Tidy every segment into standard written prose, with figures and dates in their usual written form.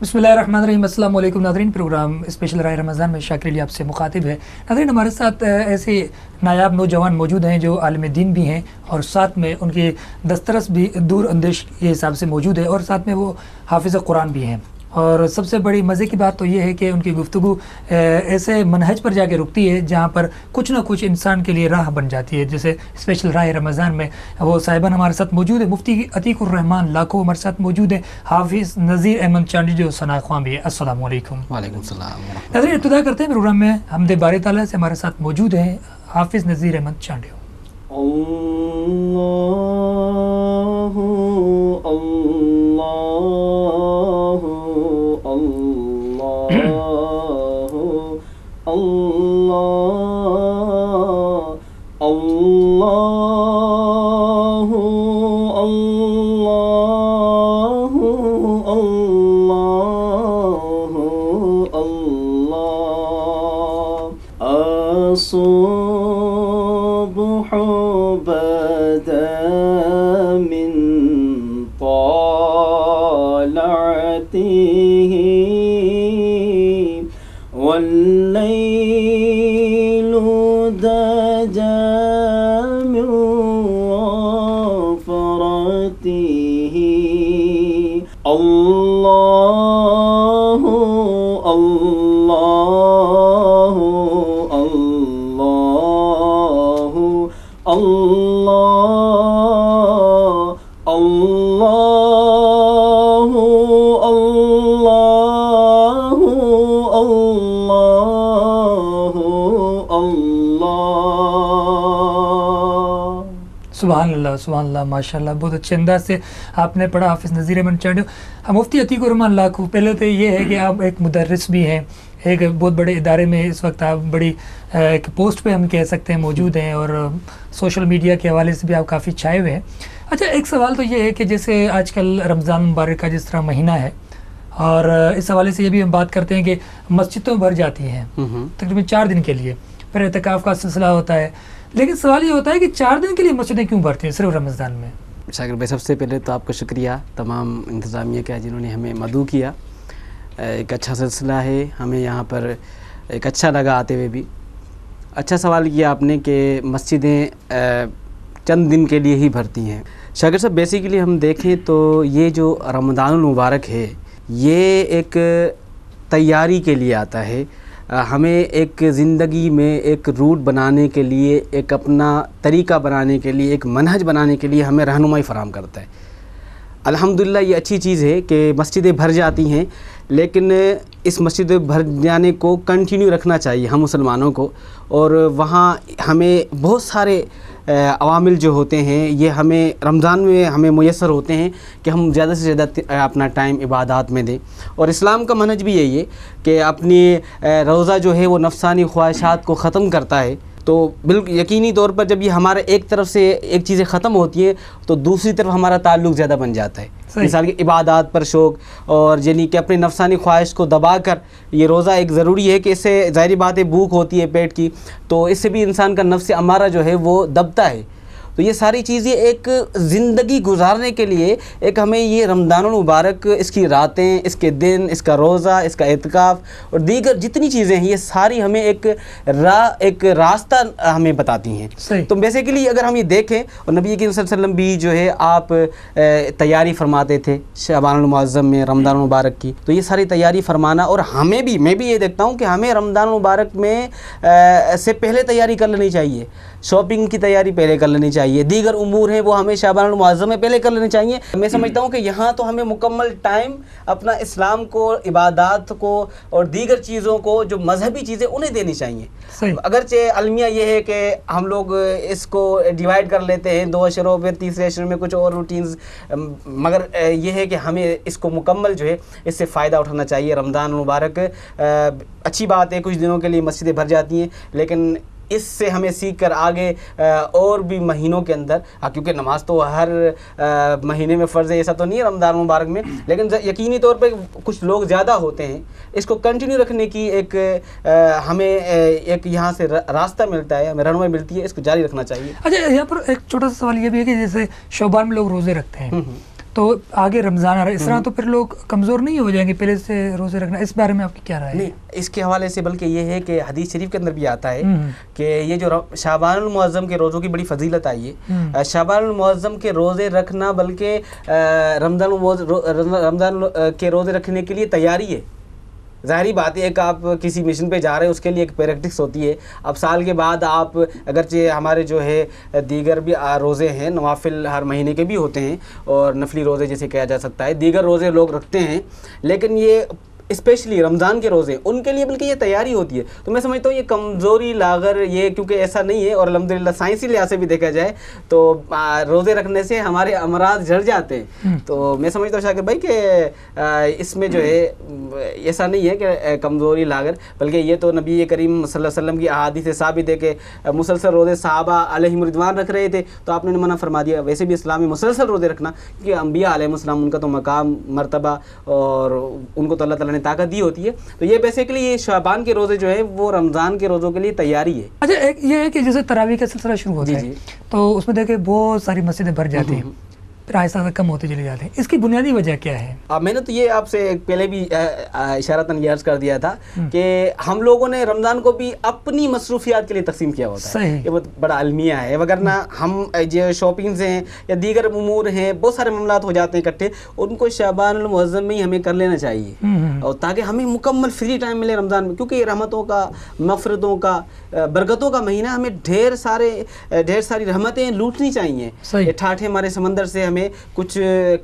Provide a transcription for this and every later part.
बिस्मिल्लाहिर्रहमानिर्रहीम। अस्सलाम वालेकुम नाज़रीन। प्रोग्राम स्पेशल राय रमज़ान में शाकिर अली आपसे मुखातिब है। नाज़रीन, हमारे साथ ऐसे नायाब नौजवान मौजूद हैं जो आलिम दीन भी हैं और साथ में उनकी दस्तरस भी दूर अंदेश के हिसाब से मौजूद है और साथ में वो हाफिज़ कुरान भी हैं। और सबसे बड़ी मज़े की बात तो ये है कि उनकी गुफ्तगू ऐसे मनहज पर जाके रुकती है जहाँ पर कुछ ना कुछ इंसान के लिए राह बन जाती है। जैसे स्पेशल राह रमज़ान में वो साहिबान हमारे साथ मौजूद है, मुफ्ती अतीकुर रहमान लाखों हमारे साथ मौजूद है, हाफिज़ नज़ीर अहमद चांडी जो सना ख्वां भी है। अस्सलाम वालेकुम। वालेकुम सलाम। नाज़रीन, इब्तिदा करते हैं प्रोग्राम में। हमदे बारी ताला से हमारे साथ मौजूद हैं हाफिज़ नज़ीर अहमद चांडी। सुभान अल्लाह, माशाल्लाह, बहुत अच्छे अंदाज से आपने पढ़ा हाफिज़ नज़ीर अहमद चांडी। मुफ्ती अतीकुर रहमान लाखों, पहले तो ये है कि आप एक मुदर्रिस भी हैं, एक बहुत बड़े इदारे में इस वक्त आप बड़ी एक पोस्ट पे हम कह सकते हैं मौजूद हैं और सोशल मीडिया के हवाले से भी आप काफ़ी छाए हुए हैं। अच्छा, एक सवाल तो ये है कि जैसे आजकल रमज़ान मुबारक का जिस तरह महीना है और इस हवाले से ये भी हम बात करते हैं कि मस्जिदों भर जाती हैं तकरीबन 4 दिन के लिए, फिर एतकाफ़ का सिलसिला होता है, लेकिन सवाल ये होता है कि 4 दिन के लिए मस्जिदें क्यों भरती हैं सिर्फ रमज़ान में? शाकिर भाई, सबसे पहले तो आपका शुक्रिया तमाम इंतज़ामिया का जिन्होंने हमें मदऊ किया। एक अच्छा सिलसिला है, हमें यहाँ पर एक अच्छा लगा आते हुए भी। अच्छा सवाल किया आपने कि मस्जिदें चंद दिन के लिए ही भरती हैं। शाकिर साहब, बेसिकली हम देखें तो ये जो रमज़ानुल मुबारक है ये एक तैयारी के लिए आता है। हमें एक ज़िंदगी में एक रूट बनाने के लिए, एक अपना तरीक़ा बनाने के लिए, एक मनहज बनाने के लिए हमें रहनुमाई फ़राहम करता है। अल्हम्दुलिल्लाह ये अच्छी चीज़ है कि मस्जिदें भर जाती हैं, लेकिन इस मस्जिद भर जाने को कंटिन्यू रखना चाहिए हम मुसलमानों को। और वहाँ हमें बहुत सारे अवामिल जो होते हैं ये हमें रमज़ान में हमें मुयस्सर होते हैं कि हम ज़्यादा से ज़्यादा अपना टाइम इबादत में दें। और इस्लाम का मनहज भी यही है कि अपनी रोज़ा जो है वो नफ्सानी ख्वाहिशात को ख़त्म करता है। तो बिल्कुल यकीनी तौर पर जब ये हमारे एक तरफ से एक चीज़ें ख़त्म होती हैं तो दूसरी तरफ हमारा ताल्लुक़ ज़्यादा बन जाता है। मिसाल की इबादत पर शौक़ और यानी कि अपनी नफ्सानी ख्वाहिश को दबा कर ये रोज़ा एक ज़रूरी है कि इससे ज़ाहिर बात है भूख होती है पेट की, तो इससे भी इंसान का नफ्स अमारा जो है वो दबता है। तो ये सारी चीज़ें एक ज़िंदगी गुजारने के लिए एक हमें ये रमज़ानुल मुबारक, इसकी रातें, इसके दिन, इसका रोज़ा, इसका एतकाफ़ और दीगर जितनी चीज़ें हैं ये सारी हमें एक रास्ता हमें बताती हैं। तो बेसिकली अगर हम ये देखें, और नबी करीम सल्लल्लाहु अलैहि वसल्लम भी जो है आप तैयारी फरमाते थे शअबानुल मुअज़्ज़म में रमज़ानुल मुबारक की, तो ये सारी तैयारी फरमाना, और हमें भी, मैं भी ये देखता हूँ कि हमें रमज़ानुल मुबारक में से पहले तैयारी कर लेनी चाहिए। शॉपिंग की तैयारी पहले कर लेनी चाहिए, दीगर उमूर हैं वो हमें शअबानुल मुअज़्ज़म में पहले कर लेने चाहिए। मैं समझता हूँ कि यहाँ तो हमें मुकम्मल टाइम अपना इस्लाम को, इबादत को और दीगर चीज़ों को, जो मजहबी चीज़ें उन्हें देनी चाहिए। अगरचे अलमिया ये है कि हम लोग इसको डिवाइड कर लेते हैं 2 अशरों, फिर तीसरे अशर में कुछ और रूटीन्स, मगर ये है कि हमें इसको मुकम्मल जो है इससे फ़ायदा उठाना चाहिए। रमज़ान मुबारक अच्छी बात है, कुछ दिनों के लिए मस्जिदें भर जाती हैं, लेकिन इससे हमें सीख कर आगे और भी महीनों के अंदर, क्योंकि नमाज तो हर महीने में फ़र्ज़ है, ऐसा तो नहीं है रमज़ान मुबारक में, लेकिन यकीनी तौर पे कुछ लोग ज़्यादा होते हैं, इसको कंटिन्यू रखने की एक हमें एक यहाँ से रास्ता मिलता है, हमें रहनुमाई मिलती है, इसको जारी रखना चाहिए। अच्छा, यहाँ पर एक छोटा सा सवाल ये भी है कि जैसे शौबान में लोग रोज़े रखते हैं, तो आगे रमज़ान आ रहा है, इस तरह तो फिर लोग कमज़ोर नहीं हो जाएंगे पहले से रोज़े रखना? इस बारे में आपकी क्या राय है? नहीं, इसके हवाले से बल्कि ये है कि हदीस शरीफ के अंदर भी आता है कि ये जो शाबानुल मुअज़्ज़म के रोज़ों की बड़ी फजीलत आई है। शाबानुल मुअज़्ज़म के रोज़े रखना बल्कि रमज़ान के रोज़े रखने के लिए तैयारी है। ज़ाहिरी बात है कि आप किसी मिशन पे जा रहे हैं, उसके लिए एक प्रैक्टिस होती है। अब साल के बाद आप अगरचे हमारे जो है दीगर भी रोज़े हैं, नवाफिल हर महीने के भी होते हैं और नफली रोज़े जैसे कहा जा सकता है, दीगर रोज़े लोग रखते हैं, लेकिन ये स्पेशली रमज़ान के रोज़े उनके लिए बल्कि ये तैयारी होती है। तो मैं समझता हूँ ये कमज़ोरी लागर ये क्योंकि ऐसा नहीं है, और अल्हम्दुलिल्लाह साइंसी लिहाज से भी देखा जाए तो रोज़े रखने से हमारे अमराज झड़ जाते हैं। तो मैं समझता हूँ शाकिर भाई कि इसमें जो है ऐसा नहीं है कि कमज़ोरी लागर, बल्कि ये तो नबी करीम सल्लल्लाहु अलैहि वसल्लम की अहादीस से साबित है कि मुसलसल रोज़े सहाबा अलैहिम रिदवान रख रहे थे, तो आपने मना फरमा दिया। वैसे भी इस्लाम में मुसलसल रोज़े रखना, क्योंकि अम्बिया अलैहिस्सलाम उनका तो मकाम मर्तबा और उनको तो अल्लाह ताला ताकत दी होती है। तो ये बेसिकली ये शाबान के रोजे जो है वो रमज़ान के रोज़ों के लिए तैयारी है। अच्छा, एक ये है कि जैसे तरावी का सिलसिला शुरू होता है तो उसमें देखिए बहुत सारी मस्जिदें भर जाती हैं, फिर आहिस्ता आहिस्ता कम होते चले जाते हैं। इसकी बुनियादी वजह क्या है? मैंने तो ये आपसे पहले भी इशारतन अर्ज कर दिया था कि हम लोगों ने रमज़ान को भी अपनी मसरूफियात के लिए तकसीम किया होता है। ये बहुत बड़ा अलमिया है, वगरना हम जो शॉपिंग से हैं या दीगर उमूर हैं, बहुत सारे मामलात हो जाते हैं इकट्ठे, उनको शाबानुल मुअज़्ज़म में ही हमें कर लेना चाहिए, और ताकि हमें मुकम्मल फ्री टाइम मिले रमज़ान में, क्योंकि रहमतों का, मग़फ़िरतों का, बरकतों का महीना, हमें ढेर सारी रहमतें लूटनी चाहिए। ठाठे हमारे समंदर से हमें कुछ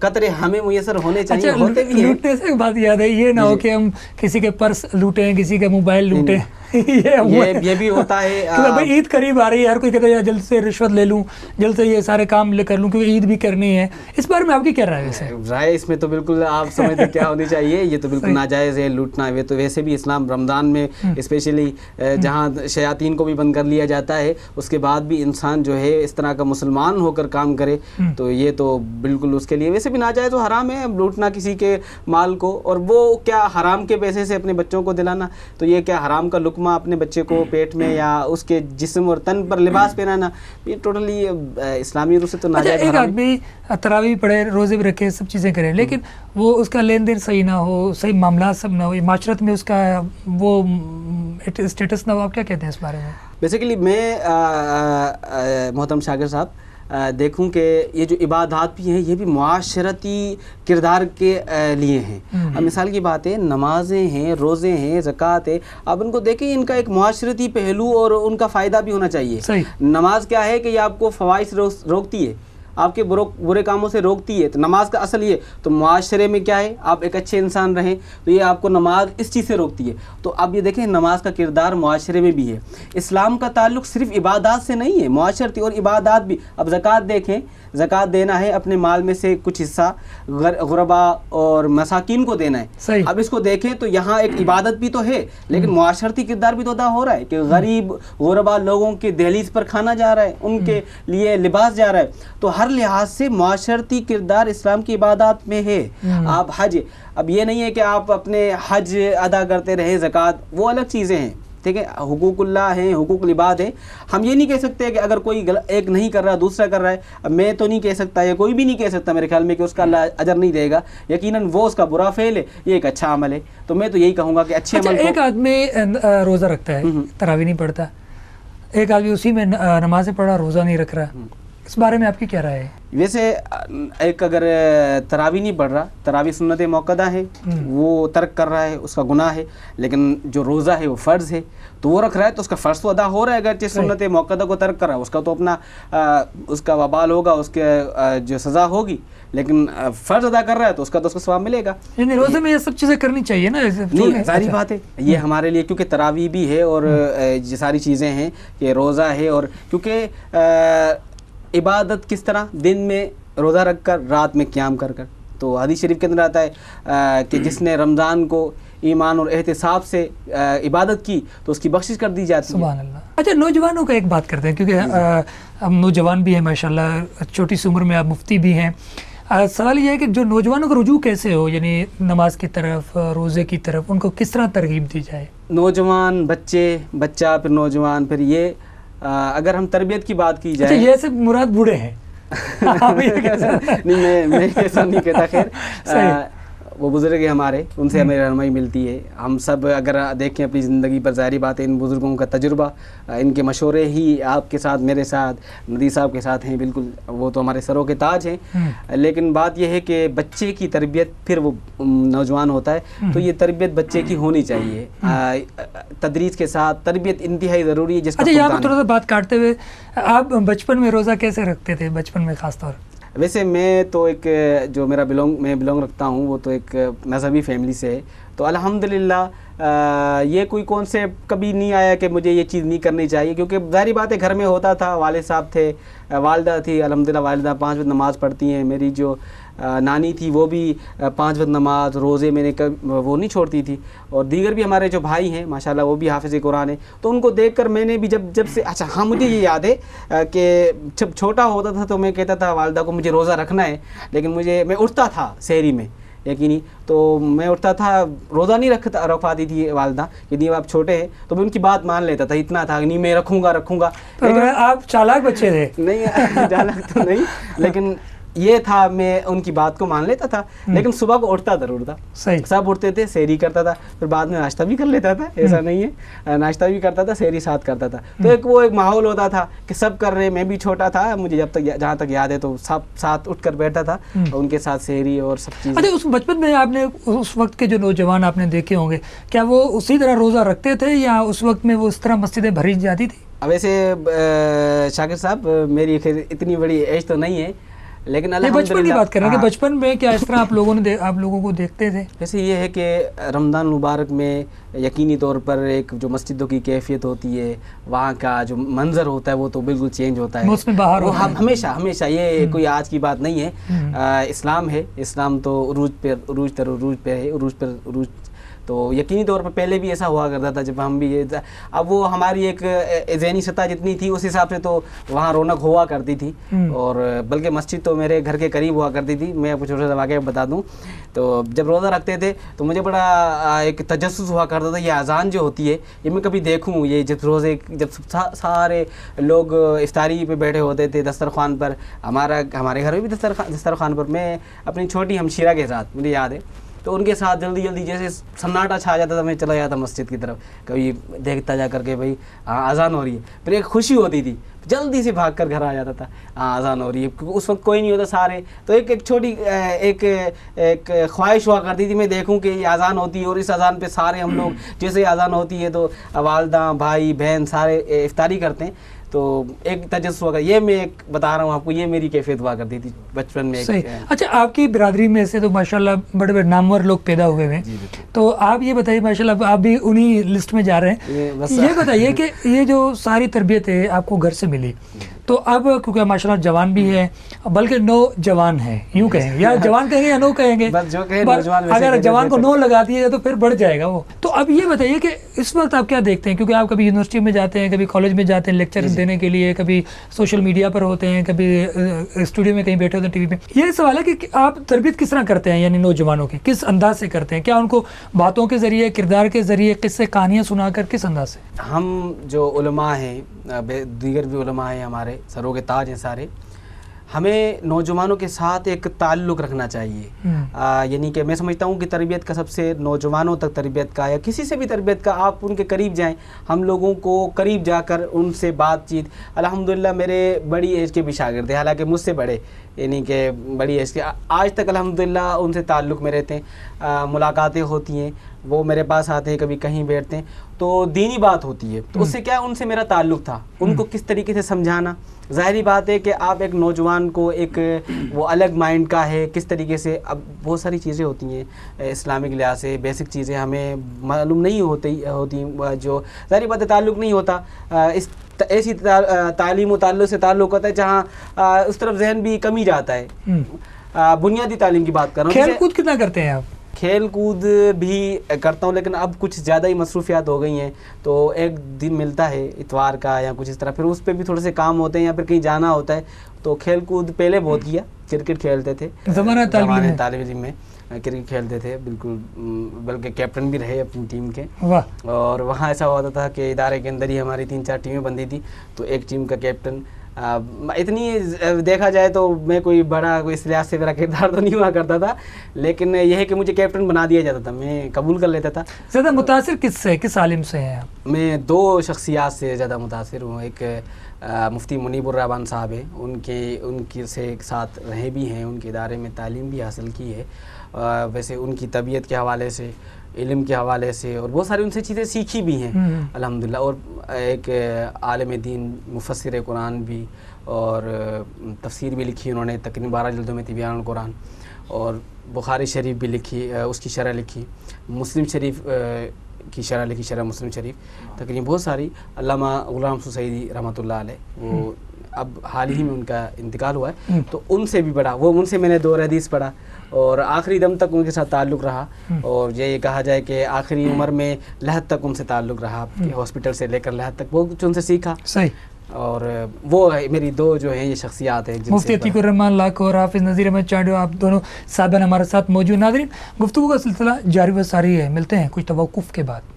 कतरे हमें मुयसर होने चाहिए। अच्छा, होते भी लूटने से बात याद है, ये ना हो कि हम किसी के पर्स लूटें, किसी का मोबाइल लूटें। ये भी होता है। भाई ईद करीब आ रही है, हर कोई कहता है जल्द से रिश्वत ले लूं, जल्द से ये सारे काम कर लूं क्योंकि ईद भी करनी है। इस बारे में आपकी क्या राय है? राय इसमें तो बिल्कुल आप समझते क्या होनी चाहिए, ये तो बिल्कुल नाजायज़ है लूटना। वे तो वैसे भी इस्लाम रमज़ान में स्पेशली जहाँ शयातीन को भी बंद कर लिया जाता है, उसके बाद भी इंसान जो है इस तरह का मुसलमान होकर काम करे, तो ये तो बिल्कुल उसके लिए वैसे भी नाजायज़ और हराम है लूटना किसी के माल को, और वो क्या हराम के पैसे से अपने बच्चों को दिलाना, तो ये क्या हराम का लुकमा अपने बच्चे को पेट में या उसके जिस्म और तन पर लिबास पहनाना, ये टोटली इस्लामी रूप से तो नाजायज़। एक आदमी तरावी पढ़े, रोज़े भी रखे, सब चीज़ें करे, लेकिन वो उसका लेन देन सही ना हो, सही मामला सब ना हो, माशरत में उसका वो स्टेटस ना हो, आप क्या कहते हैं इस बारे में? बेसिकली मैं मोहतरम शाकिर साहब देखूं कि ये जो इबादत भी हैं ये भी मुआशरती किरदार के लिए हैं। अब मिसाल की बात है, नमाजें हैं, रोज़े हैं, ज़कात है, अब उनको देखें, इनका एक मुआशरती पहलू और उनका फ़ायदा भी होना चाहिए। नमाज क्या है कि ये आपको फ़वाइश रोकती है, आपके बुरे कामों से रोकती है, तो नमाज का असल ये तो मुआशरे में क्या है, आप एक अच्छे इंसान रहें, तो ये आपको नमाज इस चीज़ से रोकती है। तो अब ये देखें नमाज का किरदार मुआशरे में भी है। इस्लाम का ताल्लुक़ सिर्फ इबादत से नहीं है, मुआशरती और इबादत भी। अब ज़कात देखें, ज़कात देना है, अपने माल में से कुछ हिस्सा गुरबा और मसाकिन को देना है। अब इसको देखें तो यहाँ एक इबादत भी तो है, लेकिन मुआशरती किरदार भी तो अदा हो रहा है कि गरीब गुरबा लोगों के दहलीज पर खाना जा रहा है, उनके लिए लिबास जा रहा है। तो हर लिहाज से मुआशरती किरदार इस्लाम की इबादत में है। आप हज, अब ये नहीं है कि आप अपने हज अदा करते रहे, ज़कात वो अलग चीज़ें हैं, ठीक है, हुकूकुल्लाह हैं, हुकूकुल इबाद है। हम ये नहीं कह सकते कि अगर कोई एक नहीं कर रहा दूसरा कर रहा है, अब मैं तो नहीं कह सकता या कोई भी नहीं कह सकता मेरे ख्याल में कि उसका अल्लाह अजर नहीं देगा, यकीनन वो उसका बुरा फेल है, ये एक अच्छा अमल है। तो मैं तो यही कहूँगा कि अच्छे अमल। एक आदमी रोज़ा रखता है, तरावी नहीं पढ़ता, एक आदमी उसी में नमाज़ें पढ़ा, रोज़ा नहीं रख रहा, इस बारे में आपकी क्या राय है? वैसे एक अगर तरावी नहीं पढ़ रहा, तरावी सुन्नत मौक़दा है, वो तर्क कर रहा है, उसका गुनाह है, लेकिन जो रोज़ा है वो फ़र्ज़ है, तो वो रख रहा है तो उसका फ़र्ज़ तो अदा हो रहा है। अगर सुन्नत मौक़दा को तर्क कर रहा है उसका तो अपना उसका वबाल होगा, उसके जो सज़ा होगी, लेकिन फ़र्ज़ अदा कर रहा है तो उसका सवाब मिलेगा। यानी रोज़े में ये सब चीज़ें करनी चाहिए ना? नहीं, सारी बात है ये हमारे लिए, क्योंकि तरावी भी है और ये सारी चीज़ें हैं कि रोज़ा है, और क्योंकि इबादत किस तरह, दिन में रोज़ा रख कर, रात में क़याम कर कर। तो हदीस शरीफ के अंदर आता है कि जिसने रमज़ान को ईमान और एहतिसाब से इबादत की तो उसकी बख्शिश कर दी जाती है। सुभान अल्लाह। अच्छा, नौजवानों का एक बात करते हैं, क्योंकि हम नौजवान भी हैं माशाल्लाह, छोटी सी उम्र में आप मुफ्ती भी हैं। सवाल ये है कि जो नौजवानों का रुजू कैसे हो, यानी नमाज की तरफ, रोज़े की तरफ, उनको किस तरह तरगीब दी जाए? नौजवान, बच्चा, फिर नौजवान, फिर ये अगर हम तरबियत की बात की जाए। अच्छा, ये सब मुराद बूढ़े हैं? नहीं, मैं ऐसा नहीं कहता। खैर वो बुज़ुर्ग है हमारे, उनसे हमें रहनुमाई मिलती है। हम सब अगर देखें अपनी ज़िंदगी पर, ज़ाहिर बात है इन बुज़ुर्गों का तजुर्बा, इनके मशवरे ही आपके साथ, मेरे साथ, नदी साहब के साथ हैं, बिल्कुल वो तो हमारे सरों के ताज हैं। लेकिन बात यह है कि बच्चे की तरबियत, फिर वो नौजवान होता है तो ये तरबियत बच्चे की होनी चाहिए, तदरीज के साथ तरबियत इंतहाई ज़रूरी है। जिसका अच्छा, यहाँ पर थोड़ा सा बात काटते हुए, आप बचपन में रोज़ा कैसे रखते थे, बचपन में ख़ास तौर? वैसे मैं तो एक जो मेरा मैं बिलोंग रखता हूँ वो तो एक मज़हबी फैमिली से है, तो अल्हम्दुलिल्लाह ये कोई कॉन्सेप्ट कभी नहीं आया कि मुझे ये चीज़ नहीं करनी चाहिए, क्योंकि ज़ाहिर बात है घर में होता था, वालिद साहब थे, वालिदा थी, अल्हम्दुलिल्लाह वालिदा 5 वक्त नमाज़ पढ़ती हैं। मेरी जो नानी थी वो भी 5 वक्त नमाज, रोज़े मैंने वो नहीं छोड़ती थी, और दीगर भी हमारे जो भाई हैं माशाल्लाह वो भी हाफ़िज़ कुरान है। तो उनको देखकर मैंने भी जब से, अच्छा हाँ मुझे ये याद है कि जब छोटा होता था तो मैं कहता था वालिदा को मुझे रोज़ा रखना है, लेकिन मैं उठता था सहरी में, यकीनी, तो मैं उठता था, रोज़ा नहीं रख पाती थी वालिदा, यदि आप छोटे हैं तो मैं उनकी बात मान लेता था, इतना था नहीं मैं रखूँगा। तो आप चालाक बच्चे थे? नहीं चालाक तो नहीं, लेकिन ये था मैं उनकी बात को मान लेता था, लेकिन सुबह को उठता ज़रूर था। सही, सब उठते थे, सहरी करता था, फिर बाद में नाश्ता भी कर लेता था, ऐसा नहीं है, नाश्ता भी करता था, सहरी साथ करता था। तो एक माहौल होता था कि सब कर रहे, मैं भी छोटा था, मुझे जहाँ तक याद है तो सब साथ उठ कर बैठता था, उनके साथ सहरी और सब चीज़। अच्छा, उस बचपन में आपने उस वक्त के जो नौजवान आपने देखे होंगे, क्या वो उसी तरह रोज़ा रखते थे या उस वक्त में वो उस तरह मस्जिदें भरी जाती थी? वैसे शाकिर साहब मेरी इतनी बड़ी एज तो नहीं है, लेकिन बचपन की बात कर रहे हैं कि बचपन में क्या इस तरह आप लोगों को देखते थे? वैसे ये है कि रमज़ान मुबारक में यकीनी तौर पर एक जो मस्जिदों की कैफियत होती है, वहाँ का जो मंजर होता है वो तो बिल्कुल चेंज होता है, उसमें बाहर वो हमेशा ये कोई आज की बात नहीं है। इस्लाम है, इस्लाम तो उरूज पर, तो यकीनी तौर पर पहले भी ऐसा हुआ करता था जब हम भी ये, अब वो हमारी एक ज़हनी सतह जितनी थी उस हिसाब से तो वहाँ रौनक हुआ करती थी, और बल्कि मस्जिद तो मेरे घर के करीब हुआ करती थी। मैं आपको छोटा सा वाक़या बता दूँ, तो जब रोज़ा रखते थे तो मुझे बड़ा एक तजस्सुस हुआ करता था, ये अज़ान जो होती है ये मैं कभी देखूँ, ये जब सारे लोग इफ्तारी पे बैठे होते थे दस्तरखान पर, हमारे घर में भी दस्तरखान पर, मैं अपनी छोटी हमशीरा के साथ, मुझे याद है, तो उनके साथ जल्दी जल्दी जैसे सन्नाटा छा जाता था, मैं चला जाता मस्जिद की तरफ, कभी देखता जा करके भाई हाँ अज़ान हो रही है, फिर एक खुशी होती थी, जल्दी से भागकर घर आ जाता था, हाँ अज़ान हो रही है, क्योंकि उस वक्त कोई नहीं होता सारे, तो एक छोटी एक ख्वाहिश हुआ करती थी मैं देखूं कि ये अज़ान होती है और इस अज़ान पे सारे हम लोग, जैसे अज़ान होती है तो वालदा भाई बहन सारे इफ्तारी करते हैं, तो एक तजस्सुस होगा। ये मैं एक बता रहा हूँ आपको, ये मेरी कैफियत हुआ करती थी बचपन में। सही। अच्छा, आपकी बिरादरी में से तो माशाल्लाह बड़े बड़े नामवर लोग पैदा हुए हैं, तो आप ये बताइए, माशाल्लाह आप भी उन्हीं लिस्ट में जा रहे हैं, ये बताइए कि ये जो सारी तरबियत है आपको घर से मिली, तो अब क्योंकि माशाल्लाह जवान भी है, बल्कि नौजवान है यूँ कहेंगे, या जवान कहेंगे या नो कहेंगे, अगर जवान को नो लगा दिए तो फिर बढ़ जाएगा वो। तो अब ये बताइए कि इस वक्त आप क्या देखते हैं, क्योंकि आप कभी यूनिवर्सिटी में जाते हैं, कभी कॉलेज में जाते हैं लेक्चर देने के लिए, कभी सोशल मीडिया पर होते हैं, कभी स्टूडियो में कहीं बैठे होते हैं टीवी पे, ये सवाल है कि आप तरबियत किस तरह करते हैं, यानी नौजवानों की किस अंदाज से करते हैं? क्या उनको बातों के ज़रिए, किरदार के ज़रिए, किस्से कहानियाँ सुनाकर, किस अंदाज से? हम जो उलमा हैं, दीगर भी उलमा हैं, हमारे सरों के ताज हैं सारे, हमें नौजवानों के साथ एक ताल्लुक़ रखना चाहिए। यानी कि मैं समझता हूँ कि तरबियत का सबसे, नौजवानों तक तरबियत का या किसी से भी तरबियत का, आप उनके करीब जाएं, हम लोगों को करीब जाकर उनसे बातचीत, अल्हम्दुलिल्लाह मेरे बड़ी एज के भी शागिर्द हैं, हालांकि मुझसे बड़े, यानी कि बड़ी एज के, आज तक अल्हम्दुलिल्लाह उनसे ताल्लुक़ में रहते हैं, मुलाकातें होती हैं, वो मेरे पास आते हैं, कभी कहीं बैठते हैं, तो दीनी बात होती है, तो उससे क्या, उनसे मेरा ताल्लुक़ था, उनको किस तरीके से समझाना। ज़ाहिरी बात है कि आप एक नौजवान को, एक वो अलग माइंड का है, किस तरीके से, अब बहुत सारी चीज़ें होती हैं इस्लामिक लिहाज से, बेसिक चीज़ें हमें मालूम नहीं होती, जो ज़ाहिरी बात है ताल्लुक़ नहीं होता, इस ऐसी तालीम व ताल्लुक़ से ताल्लुक़ होता है जहाँ उस तरफ जहन भी कम ही जाता है। बुनियादी तालीम की बात कर रहा हूँ। खेल कूद कितना करते हैं आप? खेल कूद भी करता हूँ, लेकिन अब कुछ ज़्यादा ही मसरूफियात हो गई हैं, तो एक दिन मिलता है इतवार का या कुछ इस तरह, फिर उस पर भी थोड़े से काम होते हैं या फिर कहीं जाना होता है, तो खेल कूद पहले बहुत किया, क्रिकेट खेलते थे, ज़माने तालिब इल्म में क्रिकेट खेलते थे बिल्कुल, बल्कि कैप्टन भी रहे अपनी टीम के। और वहाँ ऐसा होता था कि इदारे के अंदर ही हमारी 3-4 टीमें बनती थी, तो एक टीम का कैप्टन इतनी देखा जाए तो मैं कोई बड़ा कोई इस लिहाज से मेरा किरदार तो नहीं हुआ करता था, लेकिन यह है कि मुझे कैप्टन बना दिया जाता था, मैं कबूल कर लेता था। ज़्यादा मुतासिर किससे, किस आलिम से हैं आप? मैं दो शख्सियात से ज़्यादा मुतासिर हूँ। एक मुफ्ती मुनीबुर रहमान साहब हैं, उनके से एक साथ रहे भी हैं, उनके इदारे में तालीम भी हासिल की है। वैसे उनकी तबीयत के हवाले से, इल्म के हवाले से और बहुत सारी उनसे चीज़ें सीखी भी हैं अल्हम्दुलिल्लाह। और एक आलिम दीन मुफस्सिर कुरान भी और तफसीर भी लिखी उन्होंने, तकरीबन 12 जल्दों में तिबियानुल कुरान, और बुखारी शरीफ भी लिखी, उसकी शरह लिखी, मुस्लिम शरीफ की शरह लिखी, शरह मुस्लिम शरीफ, तकरीबन बहुत सारी। अल्लामा गुलाम सईदी रहमतुल्लाह अलैह, वो अब हाल ही में उनका इंतकाल हुआ है, तो उनसे भी पढ़ा, वो उनसे मैंने 2 हदीस पढ़ा और आखिरी दम तक उनके साथ ताल्लुक़ रहा। और ये कहा जाए कि आखिरी उम्र में लहद तक उनसे ताल्लुक़ रहा, हॉस्पिटल से लेकर लहद तक बहुत कुछ उनसे सीखा। सही। और वो मेरी 2 जो हैं ये शख्सियात हैं। मुफ्ती अतीकुर रहमान लाख और हाफिज़ नज़ीर अहमद चांडियो, आप दोनों साहबान हमारे साथ मौजूद। नाज़रीन, गुफ्तगू का सिलसिला जारी व सारी है, मिलते हैं कुछ तवक्कुफ़ के बाद।